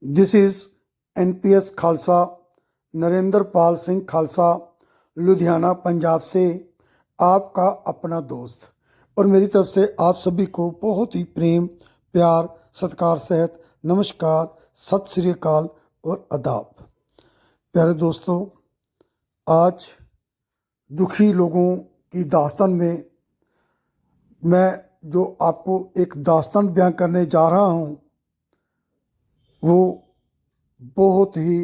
This is NPS Khalsa Narendra Pal Singh Khalsa Ludhiana Punjab से आपका अपना दोस्त। और मेरी तरफ से आप सभी को बहुत ही प्रेम प्यार सत्कार सहित नमस्कार, सत श्री अकाल और आदाब। प्यारे दोस्तों, आज दुखी लोगों की दास्तान में मैं जो आपको एक दास्तान बयां करने जा रहा हूँ वो बहुत ही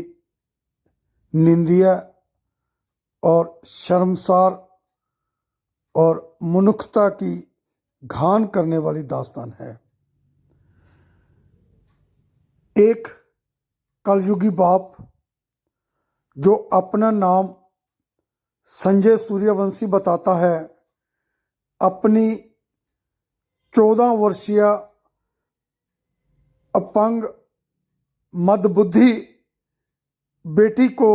निंदनीय और शर्मसार और मनुष्यता की घान करने वाली दास्तान है। एक कलयुगी बाप जो अपना नाम संजय सूर्यवंशी बताता है, अपनी 14 वर्षीय अपंग मदबुद्धि बेटी को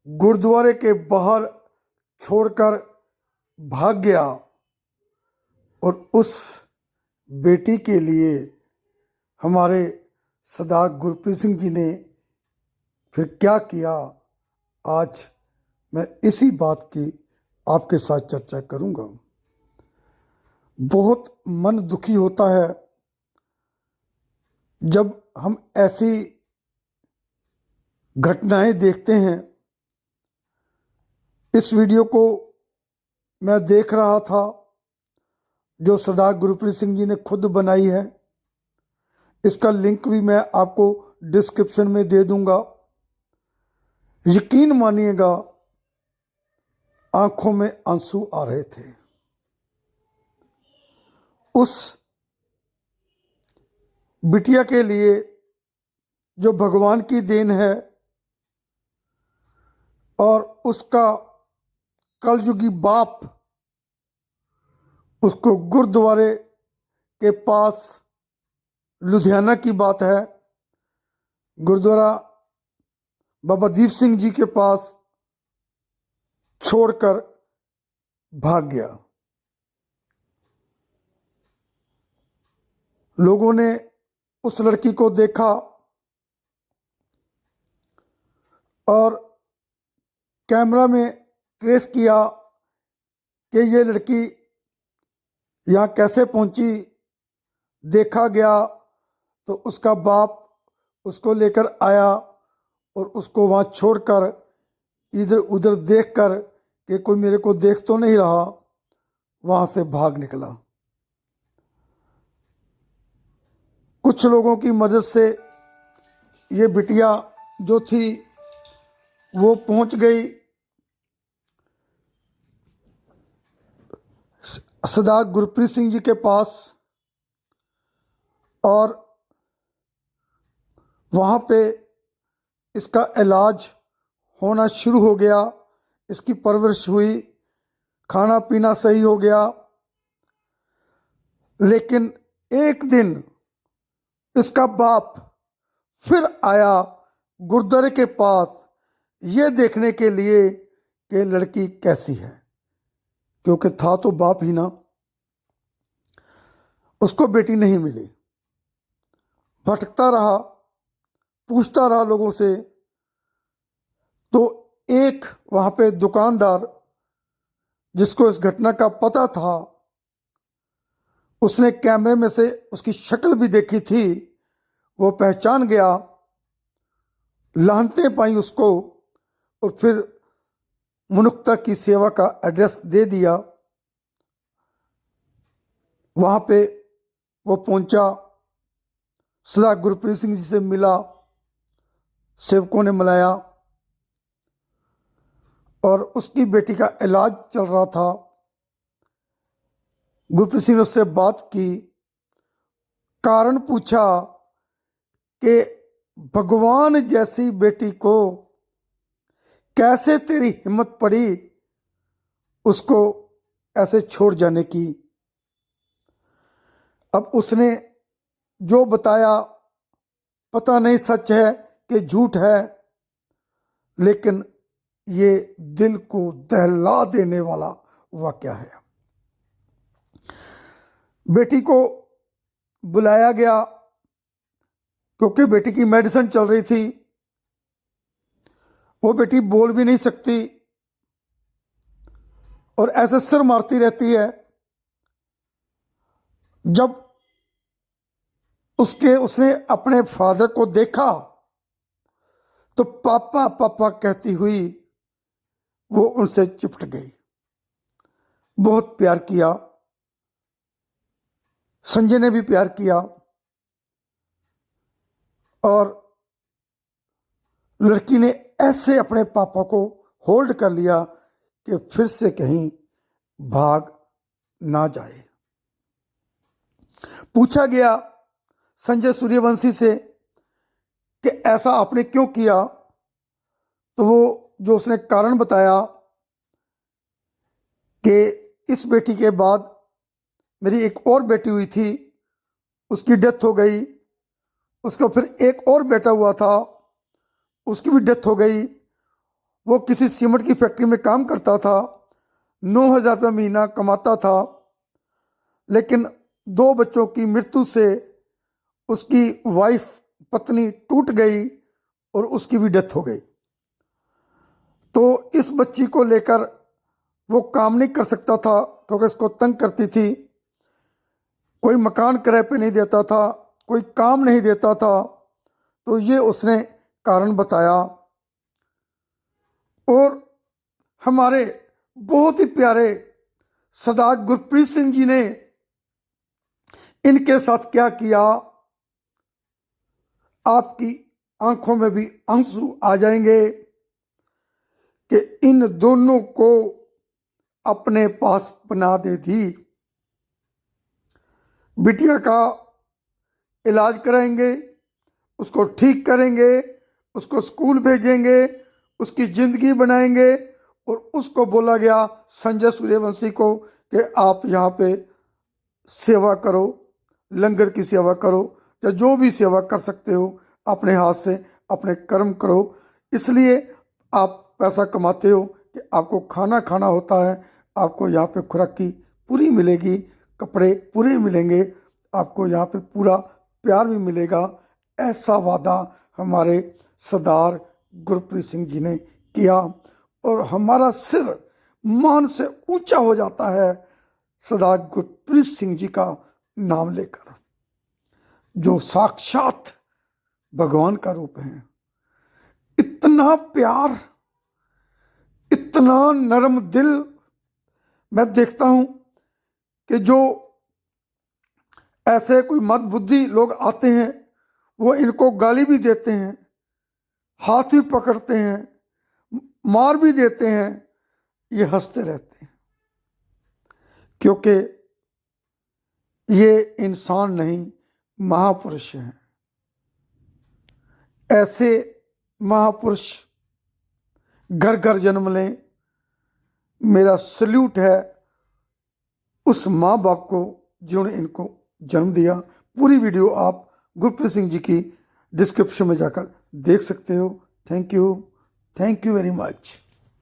गुरुद्वारे के बाहर छोड़कर भाग गया। और उस बेटी के लिए हमारे सरदार गुरप्रीत सिंह जी ने फिर क्या किया, आज मैं इसी बात की आपके साथ चर्चा करूंगा। बहुत मन दुखी होता है जब हम ऐसी घटनाएं देखते हैं। इस वीडियो को मैं देख रहा था जो सरदार गुरप्रीत सिंह जी ने खुद बनाई है। इसका लिंक भी मैं आपको डिस्क्रिप्शन में दे दूंगा। यकीन मानिएगा, आंखों में आंसू आ रहे थे। उस बिटिया के लिए जो भगवान की देन है और उसका कलयुगी बाप उसको गुरुद्वारे के पास, लुधियाना की बात है, गुरुद्वारा बाबा दीप सिंह जी के पास छोड़कर भाग गया। लोगों ने उस लड़की को देखा और कैमरा में ट्रेस किया कि ये लड़की यहाँ कैसे पहुंची। देखा गया तो उसका बाप उसको लेकर आया और उसको वहाँ छोड़कर इधर उधर देखकर कि कोई मेरे को देख तो नहीं रहा, वहाँ से भाग निकला। कुछ लोगों की मदद से ये बिटिया जो थी वो पहुंच गई सरदार गुरप्रीत सिंह जी के पास और वहाँ पे इसका इलाज होना शुरू हो गया। इसकी परवरिश हुई, खाना पीना सही हो गया। लेकिन एक दिन इसका बाप फिर आया गुरुद्वारे के पास ये देखने के लिए कि लड़की कैसी है, क्योंकि था तो बाप ही ना। उसको बेटी नहीं मिली। भटकता रहा, पूछता रहा लोगों से। तो एक वहाँ पे दुकानदार जिसको इस घटना का पता था, उसने कैमरे में से उसकी शक्ल भी देखी थी, वो पहचान गया, लानतें पाई उसको और फिर मनुष्यता की सेवा का एड्रेस दे दिया। वहाँ पे वो पहुंचा, सरदार गुरप्रीत सिंह जी से मिला, सेवकों ने मिलाया और उसकी बेटी का इलाज चल रहा था। गुरप्रीत सिंह ने उससे बात की, कारण पूछा कि भगवान जैसी बेटी को कैसे तेरी हिम्मत पड़ी उसको ऐसे छोड़ जाने की। अब उसने जो बताया पता नहीं सच है कि झूठ है, लेकिन ये दिल को दहला देने वाला वाकया है। बेटी को बुलाया गया, क्योंकि बेटी की मेडिसिन चल रही थी। वो बेटी बोल भी नहीं सकती और ऐसे सिर मारती रहती है। जब उसने अपने फादर को देखा तो पापा पापा कहती हुई वो उनसे चिपट गई। बहुत प्यार किया, संजय ने भी प्यार किया और लड़की ने ऐसे अपने पापा को होल्ड कर लिया कि फिर से कहीं भाग ना जाए। पूछा गया संजय सूर्यवंशी से कि ऐसा आपने क्यों किया, तो वो जो उसने कारण बताया कि इस बेटी के बाद मेरी एक और बेटी हुई थी, उसकी डेथ हो गई। उसका फिर एक और बेटा हुआ था, उसकी भी डेथ हो गई। वो किसी सीमेंट की फैक्ट्री में काम करता था, 9,000 रुपये महीना कमाता था, लेकिन 2 बच्चों की मृत्यु से उसकी वाइफ पत्नी टूट गई और उसकी भी डेथ हो गई। तो इस बच्ची को लेकर वो काम नहीं कर सकता था क्योंकि इसको तंग करती थी। कोई मकान किराए पे नहीं देता था, कोई काम नहीं देता था। तो ये उसने कारण बताया। और हमारे बहुत ही प्यारे सरदार गुरप्रीत सिंह जी ने इनके साथ क्या किया, आपकी आंखों में भी आंसू आ जाएंगे कि इन दोनों को अपने पास बना दे दी। बिटिया का इलाज कराएंगे, उसको ठीक करेंगे, उसको स्कूल भेजेंगे, उसकी जिंदगी बनाएंगे। और उसको बोला गया संजय सूर्यवंशी को कि आप यहाँ पे सेवा करो, लंगर की सेवा करो या जो भी सेवा कर सकते हो अपने हाथ से अपने कर्म करो। इसलिए आप पैसा कमाते हो कि आपको खाना खाना होता है, आपको यहाँ पे खुराक की पूरी मिलेगी, कपड़े पूरे मिलेंगे, आपको यहाँ पे पूरा प्यार भी मिलेगा। ऐसा वादा हमारे सरदार गुरप्रीत सिंह जी ने किया और हमारा सिर मान से ऊंचा हो जाता है सरदार गुरप्रीत सिंह जी का नाम लेकर, जो साक्षात भगवान का रूप है। इतना प्यार, इतना नरम दिल। मैं देखता हूं कि जो ऐसे कोई मंदबुद्धि लोग आते हैं वो इनको गाली भी देते हैं, हाथ भी पकड़ते हैं, मार भी देते हैं, ये हंसते रहते हैं क्योंकि ये इंसान नहीं महापुरुष हैं। ऐसे महापुरुष घर घर जन्म लें। मेरा सल्यूट है उस माँ बाप को जिन्होंने इनको जन्म दिया। पूरी वीडियो आप गुरप्रीत सिंह जी की डिस्क्रिप्शन में जाकर देख सकते हो। Thank you very much.